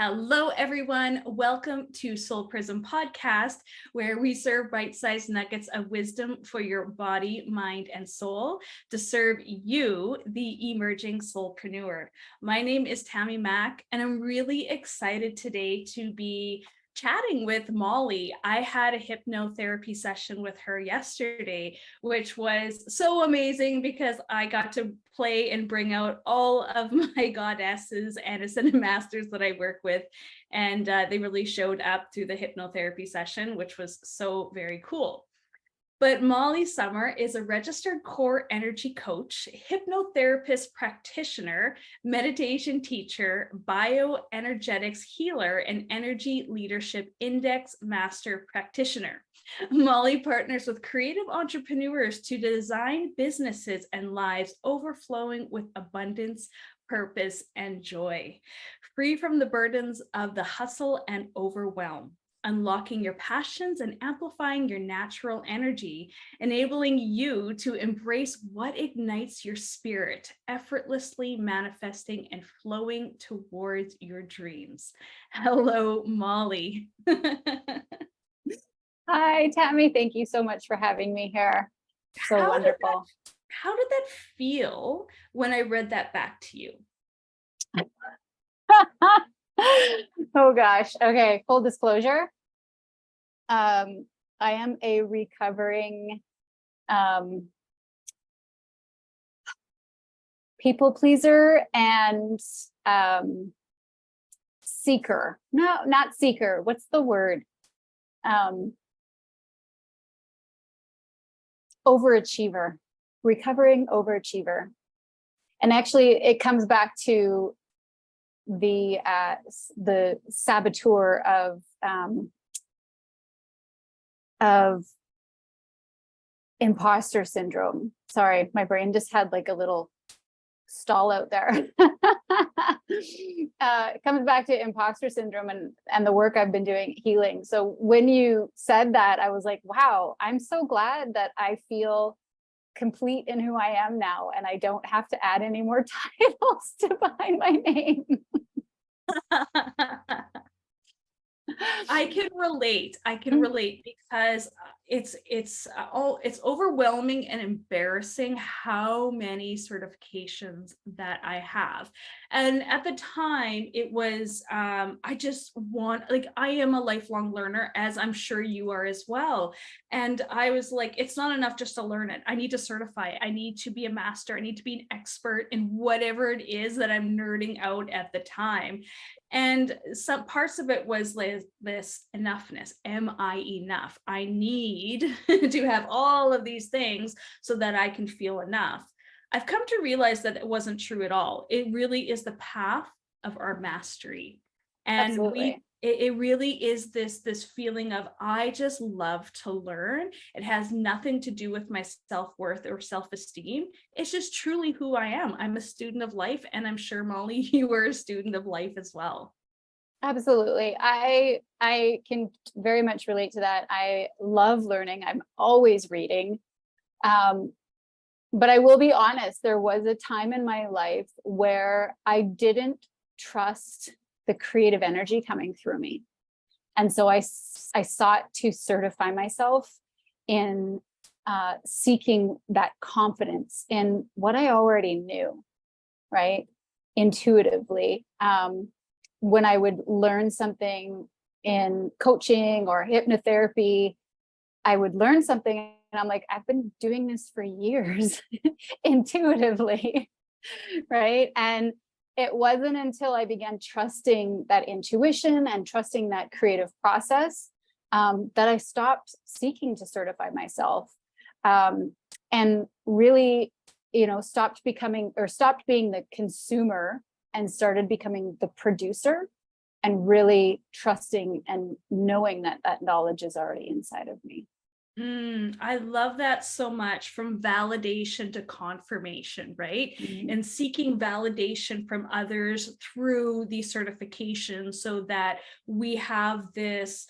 Hello, everyone. Welcome to Soulprism podcast, where we serve bite-sized nuggets of wisdom for your body, mind, and soul to serve you, the emerging soulpreneur. My name is Tammy Mack, and I'm really excited today to be chatting with Molly. I had a hypnotherapy session with her yesterday, which was so amazing because I got to play and bring out all of my goddesses and ascended masters that I work with. And they really showed up through the hypnotherapy session, which was so very cool. But Molly Summer is a registered core energy coach, hypnotherapist practitioner, meditation teacher, bioenergetics healer, and energy leadership index master practitioner. Molly partners with creative entrepreneurs to design businesses and lives overflowing with abundance, purpose, and joy, free from the burdens of the hustle and overwhelm. Unlocking your passions and amplifying your natural energy, enabling you to embrace what ignites your spirit, effortlessly manifesting and flowing towards your dreams. Hello, Molly. Hi, Tammy. Thank you so much for having me here. So wonderful. How did that feel when I read that back to you? Oh gosh. Okay. Full disclosure. I am a recovering people pleaser and seeker. No, not seeker. What's the word? Overachiever, recovering overachiever. And actually it comes back to the saboteur of imposter syndrome. Sorry, my brain just had like a little stall out there. It comes back to imposter syndrome and the work I've been doing healing. So when you said that, I was like, wow, I'm so glad that I feel complete in who I am now, and I don't have to add any more titles to behind my name. I can relate because it's overwhelming and embarrassing how many certifications that I have. And at the time it was I just want, like, I am a lifelong learner, as I'm sure you are as well. And I was like, it's not enough just to learn it. I need to certify it. I need to be a master. I need to be an expert in whatever it is that I'm nerding out at the time. And some parts of it was this enoughness. Am I enough? I need to have all of these things so that I can feel enough. I've come to realize that it wasn't true at all. It really is the path of our mastery. And it really is this feeling of, I just love to learn. It has nothing to do with my self-worth or self-esteem. It's just truly who I am. I'm a student of life, and I'm sure, Molly, you are a student of life as well. Absolutely. I can very much relate to that. I love learning. I'm always reading. But I will be honest, there was a time in my life where I didn't trust the creative energy coming through me. And so I sought to certify myself in seeking that confidence in what I already knew, right? Intuitively. When I would learn something in coaching or hypnotherapy, I would learn something and I'm like, I've been doing this for years intuitively, right? And it wasn't until I began trusting that intuition and trusting that creative process that I stopped seeking to certify myself, and really, stopped being the consumer and started becoming the producer, and really trusting and knowing that that knowledge is already inside of me. I love that so much. From validation to confirmation, right? Mm-hmm. And seeking validation from others through these certifications so that we have this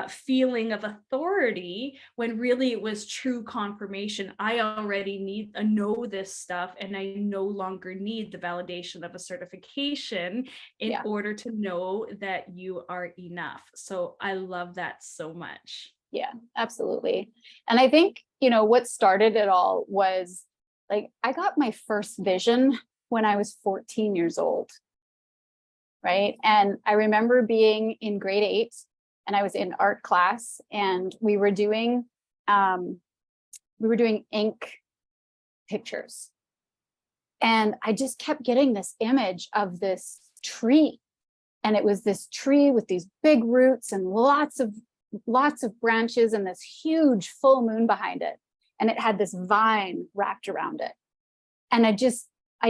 feeling of authority, when really it was true confirmation. I already know this stuff, and I no longer need the validation of a certification in Yeah. order to know that you are enough. So I love that so much. Yeah, absolutely. And I think, what started it all was like, I got my first vision when I was 14 years old. Right. And I remember being in grade 8, and I was in art class, and we were doing ink pictures. And I just kept getting this image of this tree. And it was this tree with these big roots and lots of branches and this huge full moon behind it. And it had this vine wrapped around it. And I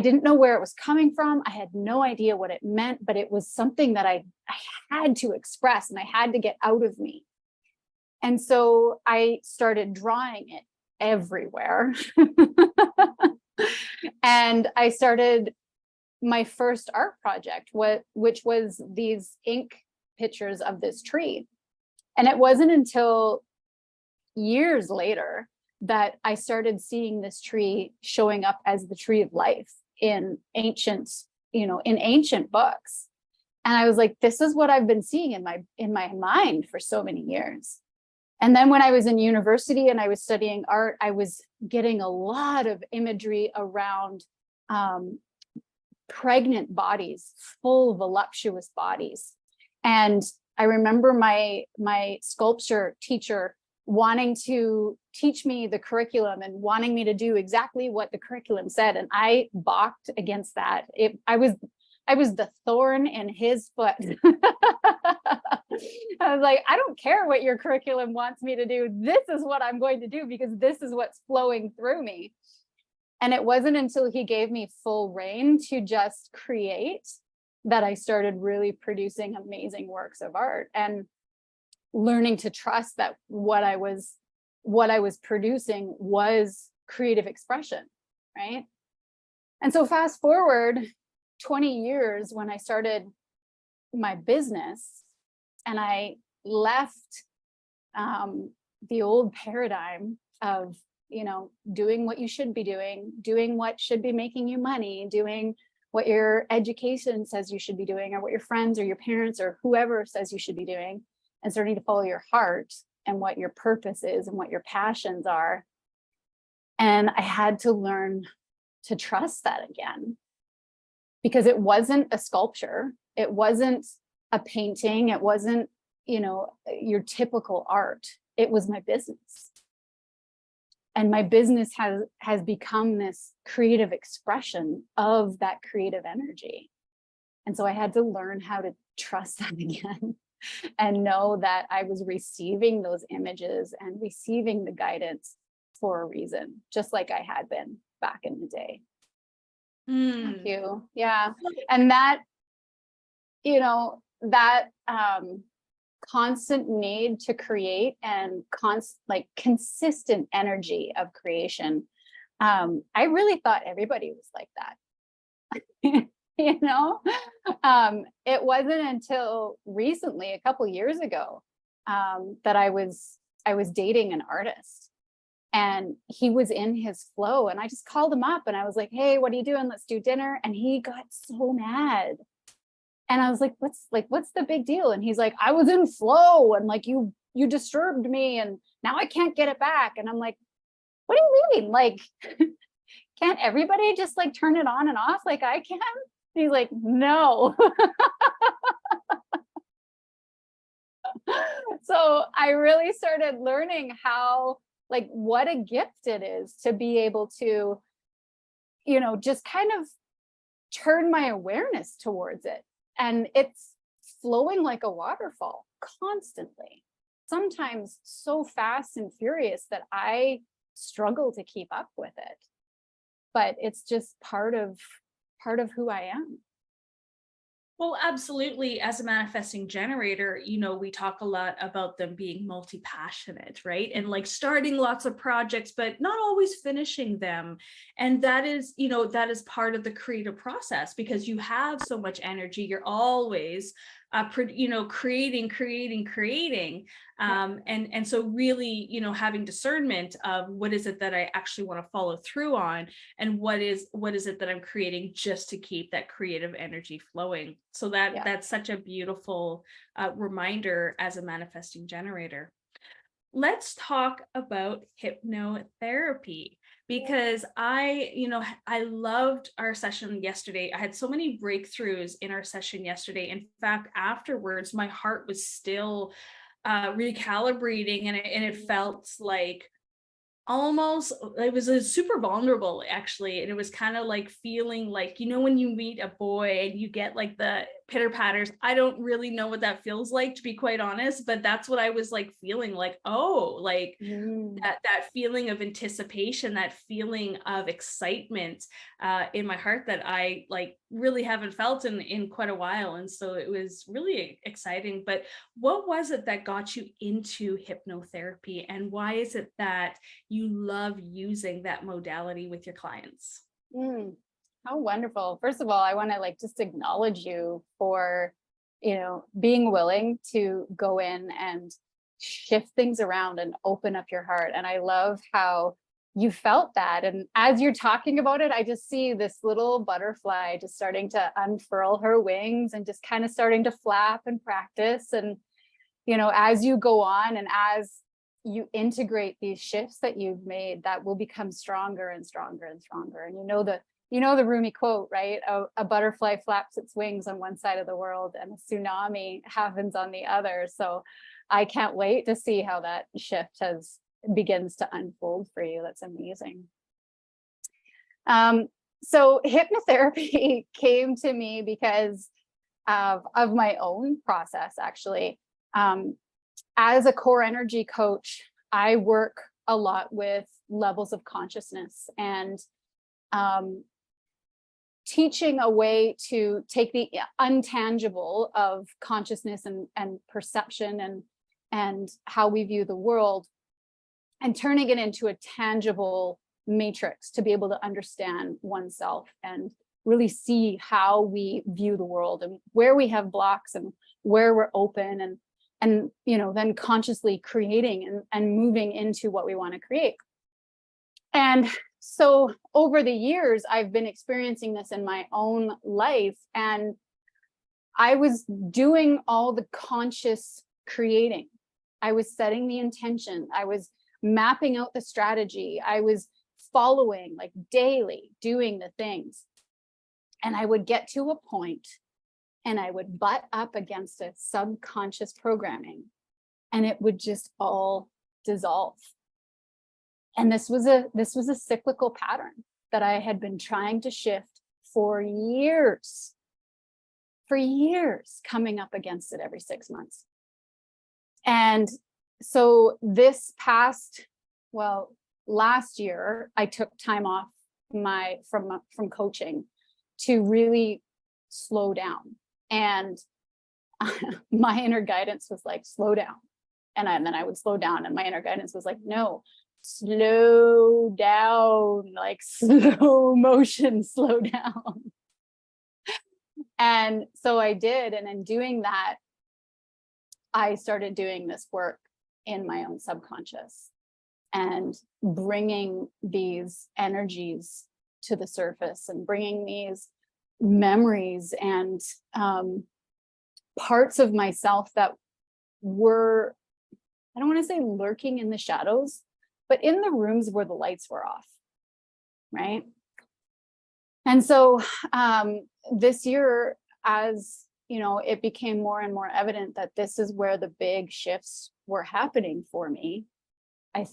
didn't know where it was coming from. I had no idea what it meant, but it was something that I had to express, and I had to get out of me. And so I started drawing it everywhere. And I started my first art project, which was these ink pictures of this tree. And it wasn't until years later that I started seeing this tree showing up as the tree of life in ancient books. And I was like, this is what I've been seeing in my mind for so many years. And then when I was in university and I was studying art, I was getting a lot of imagery around pregnant bodies, full voluptuous bodies. And I remember my sculpture teacher wanting to teach me the curriculum and wanting me to do exactly what the curriculum said. And I balked against that. I was the thorn in his foot. I was like, I don't care what your curriculum wants me to do. This is what I'm going to do, because this is what's flowing through me. And it wasn't until he gave me full reign to just create that I started really producing amazing works of art and learning to trust that what I was producing was creative expression, right? And so fast forward 20 years when I started my business, and I left the old paradigm of, doing what you should be doing what should be making you money, doing what your education says you should be doing, or what your friends or your parents or whoever says you should be doing, and starting to follow your heart and what your purpose is and what your passions are. And I had to learn to trust that again, because it wasn't a sculpture. It wasn't a painting. It wasn't, your typical art. It was my business. And my business has become this creative expression of that creative energy. And so I had to learn how to trust that again and know that I was receiving those images and receiving the guidance for a reason, just like I had been back in the day. Thank you. Yeah. And that, constant need to create and consistent energy of creation. I really thought everybody was like that. It wasn't until recently, a couple years ago, that I was dating an artist, and he was in his flow, and I just called him up and I was like, hey, what are you doing? Let's do dinner. And he got so mad. And I was like, what's the big deal? And he's like, I was in flow, and like you disturbed me, and now I can't get it back. And I'm like, what do you mean? Like, can't everybody just like turn it on and off like I can? And he's like, no. So I really started learning how, like, what a gift it is to be able to, just kind of turn my awareness towards it. And it's flowing like a waterfall constantly, sometimes so fast and furious that I struggle to keep up with it. But it's just part of who I am. Well, absolutely. As a manifesting generator, we talk a lot about them being multi-passionate, right? And like starting lots of projects, but not always finishing them. And that is part of the creative process, because you have so much energy. You're always creating. And so really, having discernment of what is it that I actually want to follow through on, and what is it that I'm creating just to keep that creative energy flowing. So that's such a beautiful reminder as a manifesting generator. Let's talk about hypnotherapy, because I loved our session yesterday. I had so many breakthroughs in our session yesterday. In fact, afterwards, my heart was still recalibrating, and it felt like it was a super vulnerable, actually. And it was kind of like feeling like, when you meet a boy and you get like the pitter patters. I don't really know what that feels like, to be quite honest, but that's what I was like feeling, like, oh, like that feeling of anticipation, that feeling of excitement in my heart that I like really haven't felt in quite a while. And so it was really exciting. But what was it that got you into hypnotherapy, and why is it that you love using that modality with your clients? How wonderful. First of all, I want to like just acknowledge you for, being willing to go in and shift things around and open up your heart. And I love how you felt that. And as you're talking about it, I just see this little butterfly just starting to unfurl her wings and just kind of starting to flap and practice. And, as you go on and as you integrate these shifts that you've made, that will become stronger and stronger and stronger. And the Rumi quote, right? A butterfly flaps its wings on one side of the world and a tsunami happens on the other. So I can't wait to see how that shift begins to unfold for you. That's amazing. So hypnotherapy came to me because of my own process, actually. As a core energy coach, I work a lot with levels of consciousness and teaching a way to take the untangible of consciousness and perception and how we view the world, and turning it into a tangible matrix to be able to understand oneself and really see how we view the world and where we have blocks and where we're open, and then consciously creating and moving into what we want to create. And so over the years, I've been experiencing this in my own life, and I was doing all the conscious creating. I was setting the intention. I was mapping out the strategy. I was following, like, daily, doing the things. And I would get to a point and I would butt up against a subconscious programming, and it would just all dissolve. And this was a cyclical pattern that I had been trying to shift for years, coming up against it every 6 months. And so last year, I took time off from coaching to really slow down. And my inner guidance was like, slow down. And then I would slow down, and my inner guidance was like, no, slow down, like slow motion, slow down. And so I did. And in doing that, I started doing this work in my own subconscious and bringing these energies to the surface and bringing these memories and parts of myself that were, I don't want to say lurking in the shadows, but in the rooms where the lights were off, right? And so this year, as it became more and more evident that this is where the big shifts were happening for me. I'm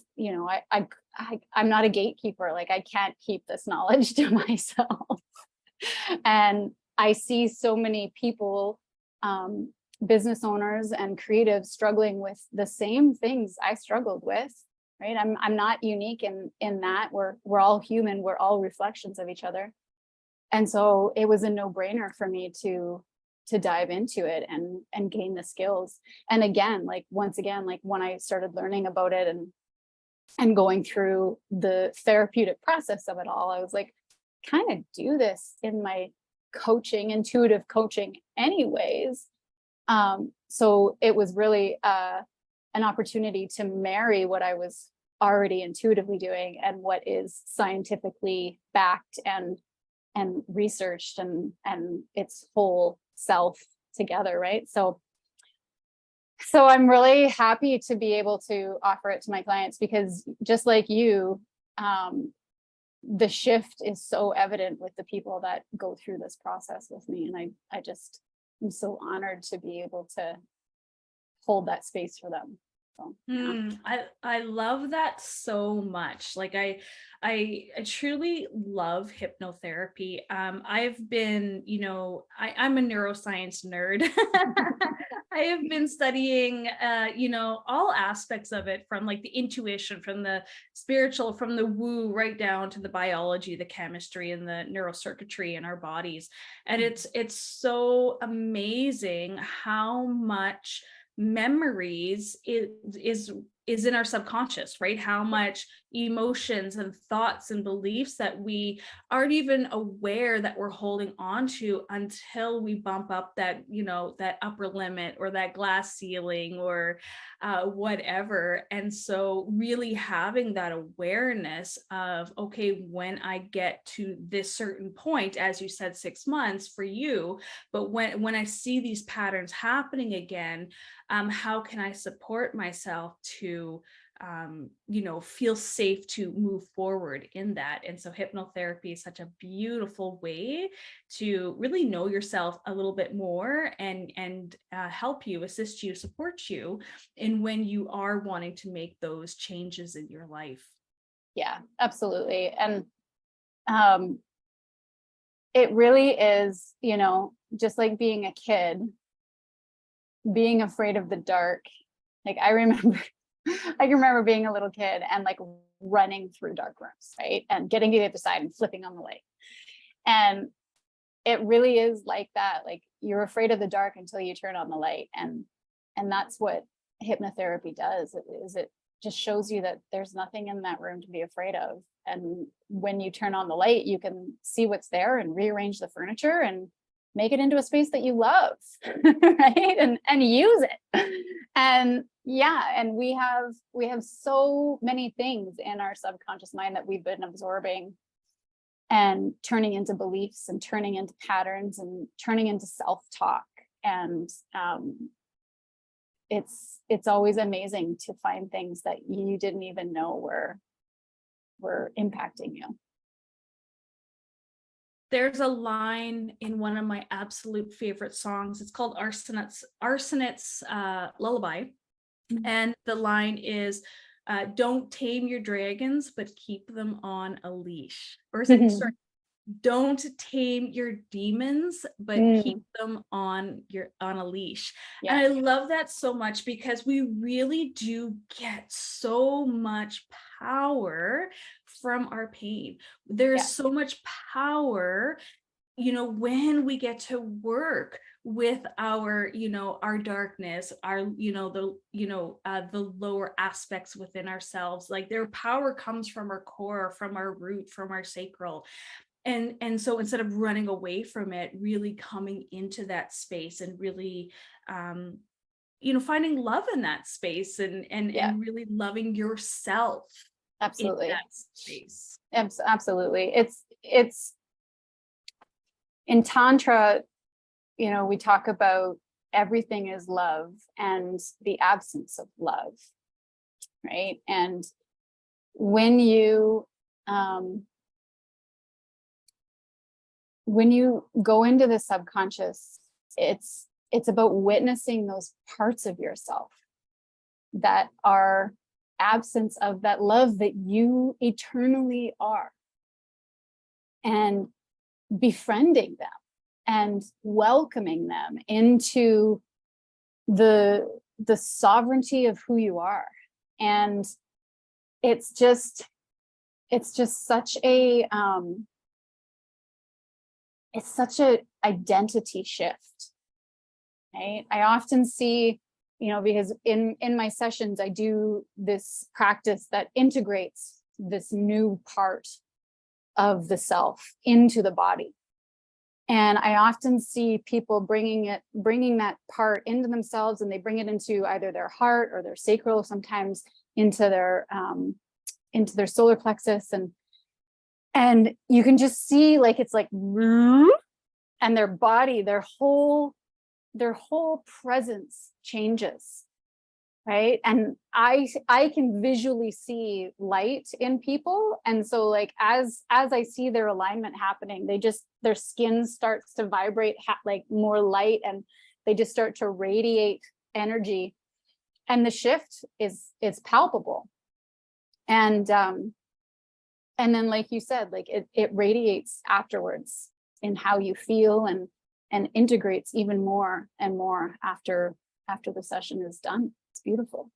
not a gatekeeper. Like, I can't keep this knowledge to myself. And I see so many people, business owners and creatives, struggling with the same things I struggled with, right? I'm not unique in that. We're all human. We're all reflections of each other. And so it was a no-brainer for me to dive into it and gain the skills. And again, once again, when I started learning about it and going through the therapeutic process of it all, I was like, kind of do this in my coaching, intuitive coaching anyways. So it was really an opportunity to marry what I was already intuitively doing and what is scientifically backed and researched and its whole self together, right? So I'm really happy to be able to offer it to my clients, because just like you, the shift is so evident with the people that go through this process with me. And I'm so honored to be able to hold that space for them. So, yeah. I love that so much. Like I truly love hypnotherapy. I've been, I'm a neuroscience nerd. I have been studying, all aspects of it, from like the intuition, from the spiritual, from the woo, right down to the biology, the chemistry, and the neurocircuitry in our bodies. And it's so amazing how much memories is in our subconscious, right? How much emotions and thoughts and beliefs that we aren't even aware that we're holding on to until we bump up that, that upper limit or that glass ceiling or whatever. And so really having that awareness of, okay, when I get to this certain point, as you said, 6 months for you, but when I see these patterns happening again, how can I support myself to feel safe to move forward in that? And so hypnotherapy is such a beautiful way to really know yourself a little bit more and help you, assist you, support you in when you are wanting to make those changes in your life. Yeah, absolutely. And it really is, just like being a kid, being afraid of the dark. Like I can remember being a little kid and like running through dark rooms, right? And getting to the other side and flipping on the light. And it really is like that. Like you're afraid of the dark until you turn on the light. And that's what hypnotherapy does. It just shows you that there's nothing in that room to be afraid of. And when you turn on the light, you can see what's there and rearrange the furniture and make it into a space that you love, right? And use it. And yeah, and we have so many things in our subconscious mind that we've been absorbing and turning into beliefs and turning into patterns and turning into self-talk. And it's always amazing to find things that you didn't even know were impacting you. There's a line in one of my absolute favorite songs. It's called Arsonet's Lullaby. And the line is, don't tame your dragons, but keep them on a leash. Or is it, sorry, don't tame your demons, but keep them on a leash. Yeah. And I love that so much, because we really do get so much power from our pain. There's so much power, when we get to work with our, our darkness, our, the lower aspects within ourselves. Like their power comes from our core, from our root, from our sacral. And so instead of running away from it, really coming into that space and really, finding love in that space and really loving yourself. Absolutely. In that space. Absolutely. It's in Tantra, we talk about everything is love and the absence of love, right? And when you go into the subconscious, it's about witnessing those parts of yourself that are absence of that love that you eternally are, and befriending them and welcoming them into the sovereignty of who you are. And it's just such a it's such a identity shift, right? I often see, because in my sessions, I do this practice that integrates this new part of the self into the body. And I often see people bringing that part into themselves, and they bring it into either their heart or their sacral, sometimes into their solar plexus. And you can just see, like, it's like, and their body, their whole presence changes, right? And I can visually see light in people. And so, like, as I see their alignment happening, their skin starts to vibrate like more light, and they just start to radiate energy, and the shift is palpable. And then, like you said, like it radiates afterwards in how you feel, and integrates even more and more after the session is done. It's beautiful.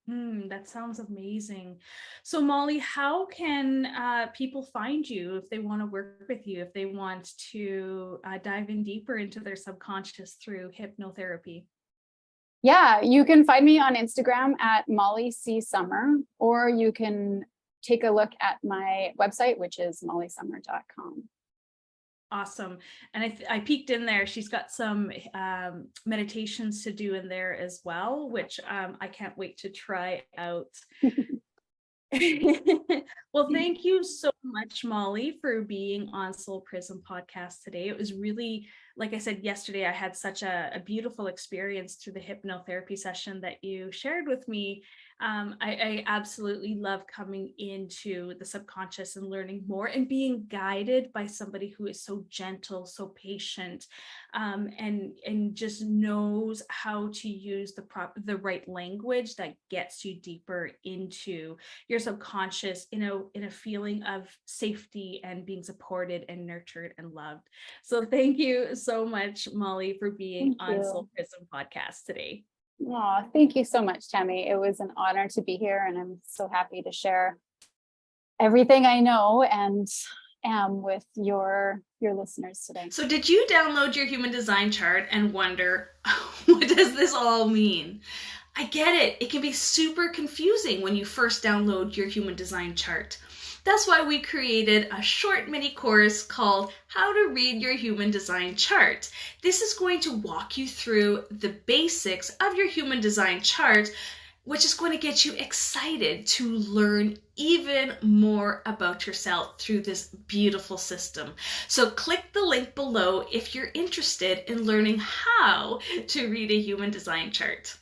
That sounds amazing. So Molly, how can people find you if they want to work with you, if they want to dive in deeper into their subconscious through hypnotherapy? Yeah, you can find me on Instagram at Molly C. Summer, or you can take a look at my website, which is mollysummer.com. Awesome. And I peeked in there. She's got some meditations to do in there as well, which I can't wait to try out. Well, thank you so much, Molly, for being on Soulprism podcast today. It was really, like I said yesterday, I had such a beautiful experience through the hypnotherapy session that you shared with me. I absolutely love coming into the subconscious and learning more and being guided by somebody who is so gentle, so patient, and just knows how to use the right language that gets you deeper into your subconscious in a feeling of safety and being supported and nurtured and loved. So thank you so much, Molly, for being on Soulprism podcast today. Oh, thank you so much, Tammy. It was an honor to be here, and I'm so happy to share everything I know and am with your listeners today. So did you download your human design chart and wonder, what does this all mean? I get it. It can be super confusing when you first download your human design chart. That's why we created a short mini course called How to Read Your Human Design Chart. This is going to walk you through the basics of your human design chart, which is going to get you excited to learn even more about yourself through this beautiful system. So click the link below if you're interested in learning how to read a human design chart.